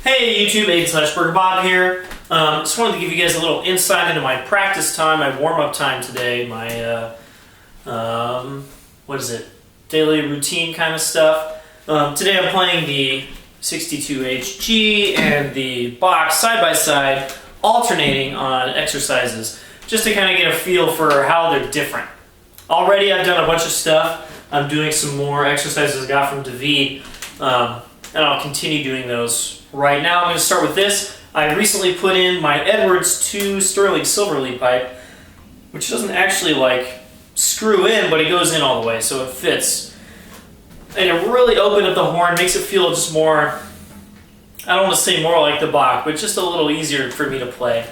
Hey YouTube, Aiden/Burger here. Just wanted to give you guys a little insight into my practice time, my warm-up time today, my, daily routine kind of stuff. Today I'm playing the 62HG and the Bach side by side, alternating on exercises, just to kind of get a feel for how they're different. Already I've done a bunch of stuff. I'm doing some more exercises I got from David, and I'll continue doing those. Right now I'm going to start with this. I recently put in my Edwards 2 Sterling silver lead pipe, which doesn't actually screw in, but it goes in all the way, so it fits. And it really opened up the horn, makes it feel just more, I don't want to say more like the Bach, but just a little easier for me to play.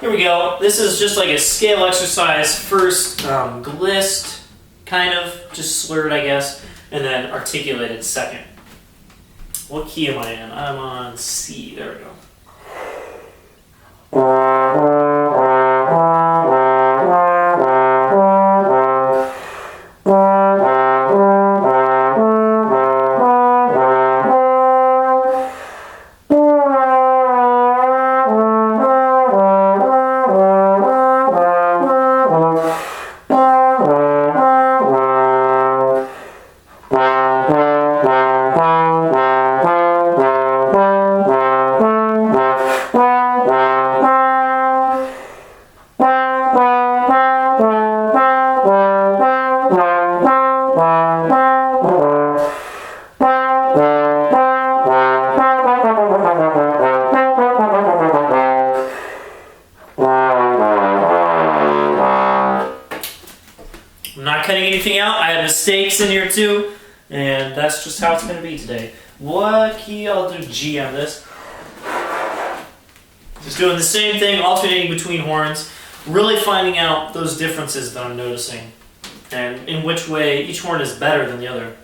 Here we go. This is just like a scale exercise. First, glist, kind of, just slurred I guess, and then articulated second. What key am I in? I'm on C. There we go. I'm not cutting anything out. I have mistakes in here too, and that's just how it's going to be today. What key? I'll do G on this. Just doing the same thing, alternating between horns, really finding out those differences that I'm noticing, and in which way each horn is better than the other.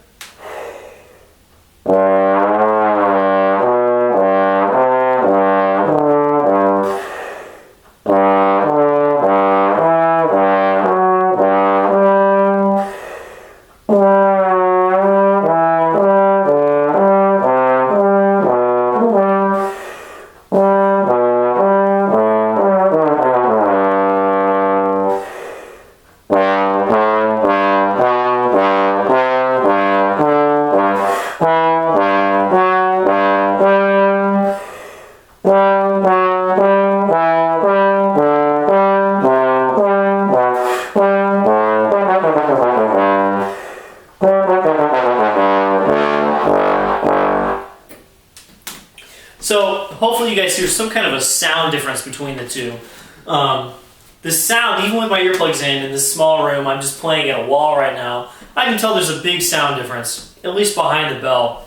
So hopefully you guys hear some kind of a sound difference between the two. The sound, even with my earplugs in this small room, I'm just playing at a wall right now, I can tell there's a big sound difference, at least behind the bell.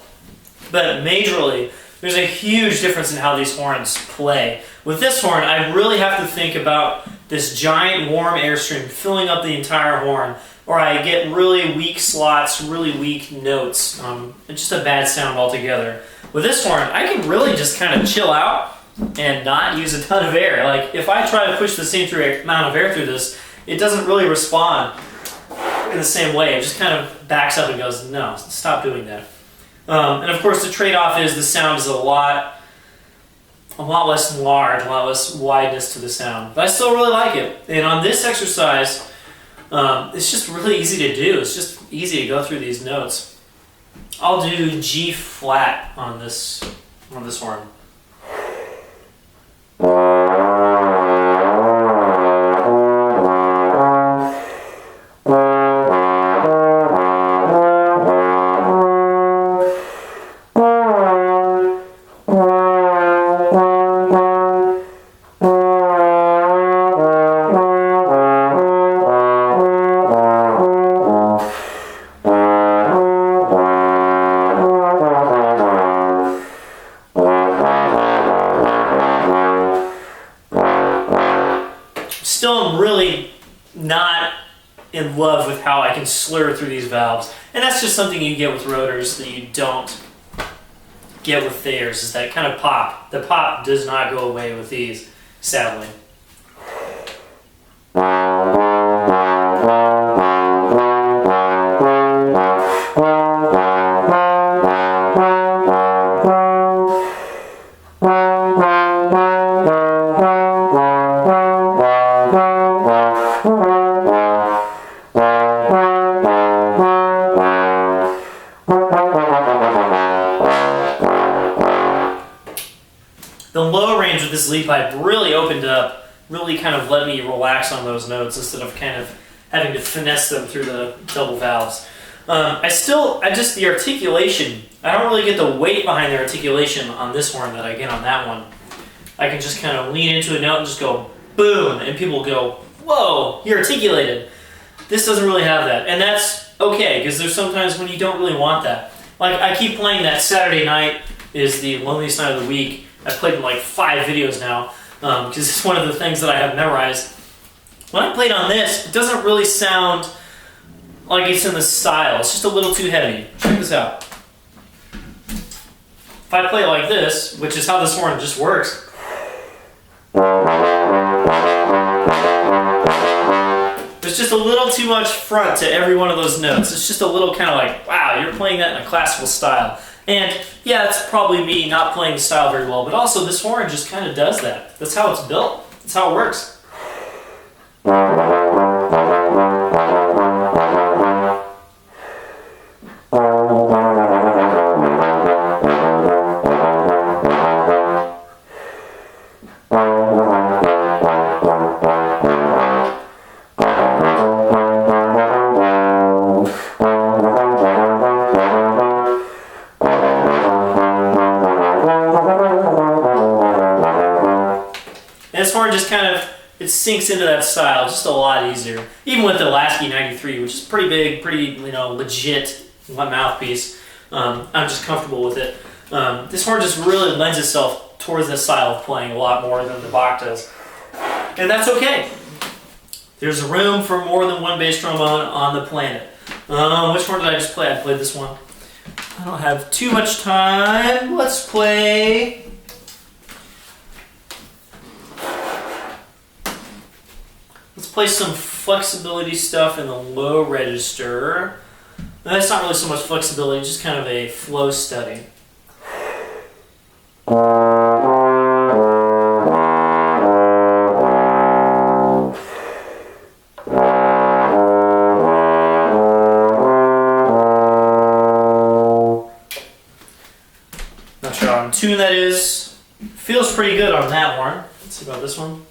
But majorly, there's a huge difference in how these horns play. With this horn, I really have to think about this giant warm airstream filling up the entire horn, or I get really weak slots, really weak notes. It's just a bad sound altogether. With this horn, I can really just kind of chill out and not use a ton of air. Like, if I try to push the same amount of air through this, it doesn't really respond in the same way. It just kind of backs up and goes, no, stop doing that. And of course, the trade-off is the sound is a lot less large, a lot less wideness to the sound. But I still really like it. And on this exercise, it's just really easy to do. It's just easy to go through these notes. I'll do G flat on this horn. Still am really not in love with how I can slur through these valves. And that's just something you get with rotors that you don't get with Thayers, is that kind of pop. The pop does not go away with these, sadly. The low range with this lead pipe really opened up, really kind of let me relax on those notes instead of kind of having to finesse them through the double valves. The articulation, I don't really get the weight behind the articulation on this horn that I get on that one. I can just kind of lean into a note and just go boom, and people will go, whoa, you're articulated. This doesn't really have that, and that's okay, because there's sometimes when you don't really want that. Like, I keep playing that Saturday night is the loneliest night of the week. I've played in like 5 videos now, because it's one of the things that I have memorized. When I played on this, it doesn't really sound like it's in the style. It's just a little too heavy. Check this out. If I play it like this, which is how this horn just works, there's just a little too much front to every one of those notes. It's just a little kind of like, wow, you're playing that in a classical style. And yeah, it's probably me not playing the style very well, but also this horn just kind of does that. That's how it's built. That's how it works. This horn just kind of, it sinks into that style just a lot easier. Even with the Lasky 93, which is pretty big, pretty, legit mouthpiece. I'm just comfortable with it. This horn just really lends itself towards this style of playing a lot more than the Bach does. And that's okay. There's room for more than one bass trombone on the planet. Which horn did I just play? I played this one. I don't have too much time. Let's play... Let's play some flexibility stuff in the low register. That's not really so much flexibility, just kind of a flow study. Not sure how in tune that is. Feels pretty good on that horn. Let's see about this one.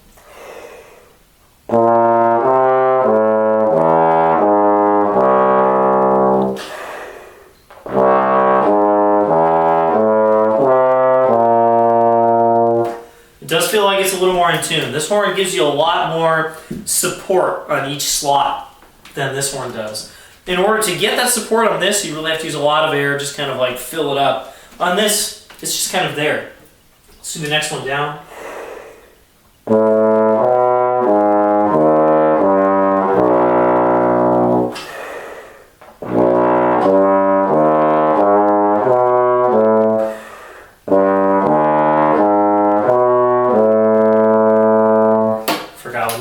It does feel like it's a little more in tune. This horn gives you a lot more support on each slot than this horn does. In order to get that support on this, you really have to use a lot of air, just kind of like fill it up. On this, it's just kind of there. Let's do the next one down.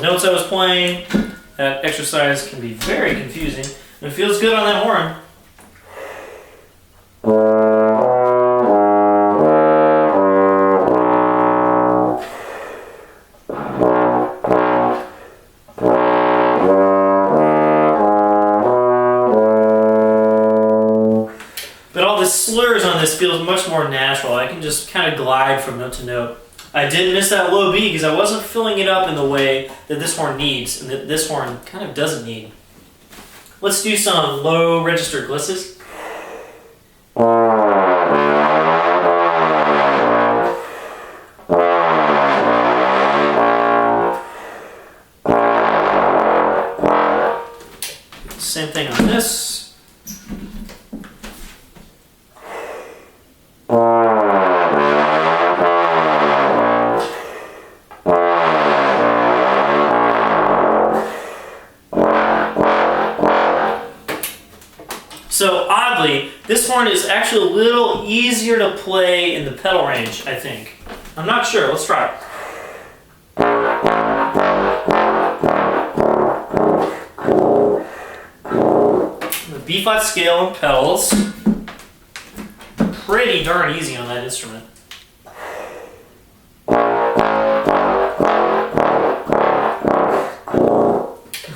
Notes I was playing. That exercise can be very confusing, and it feels good on that horn. But all the slurs on this feels much more natural. I can just kind of glide from note to note. I did miss that low B because I wasn't filling it up in the way that this horn needs and that this horn kind of doesn't need. Let's do some low register glisses. Same thing on this. So oddly, this horn is actually a little easier to play in the pedal range, I think. I'm not sure, let's try it. The B-flat scale and pedals, pretty darn easy on that instrument.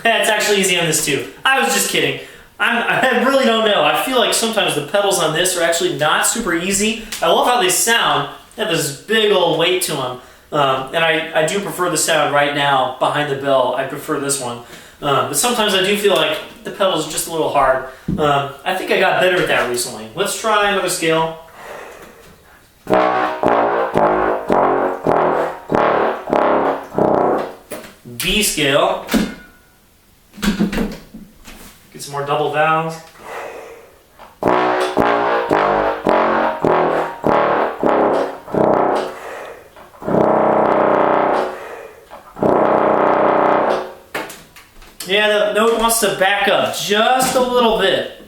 It's actually easy on this too. I was just kidding. I really don't know. I feel like sometimes the pedals on this are actually not super easy. I love how they sound. They have this big old weight to them. And I do prefer the sound right now behind the bell. I prefer this one. But sometimes I do feel like the pedals are just a little hard. I think I got better at that recently. Let's try another scale. B scale. Get some more double valves. Yeah, the note wants to back up just a little bit.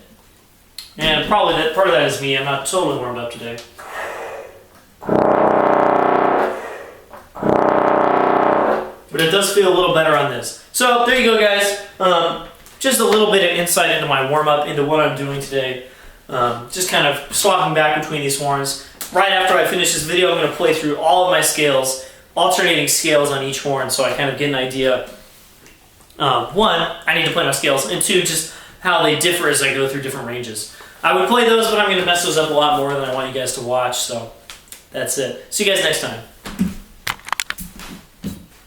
And probably that part of that is me. I'm not totally warmed up today. But it does feel a little better on this. So there you go, guys. Just a little bit of insight into my warm-up, into what I'm doing today. Just kind of swapping back between these horns. Right after I finish this video, I'm going to play through all of my scales, alternating scales on each horn, so I kind of get an idea. One, I need to play my scales, and two, just how they differ as I go through different ranges. I would play those, but I'm going to mess those up a lot more than I want you guys to watch, so that's it. See you guys next time.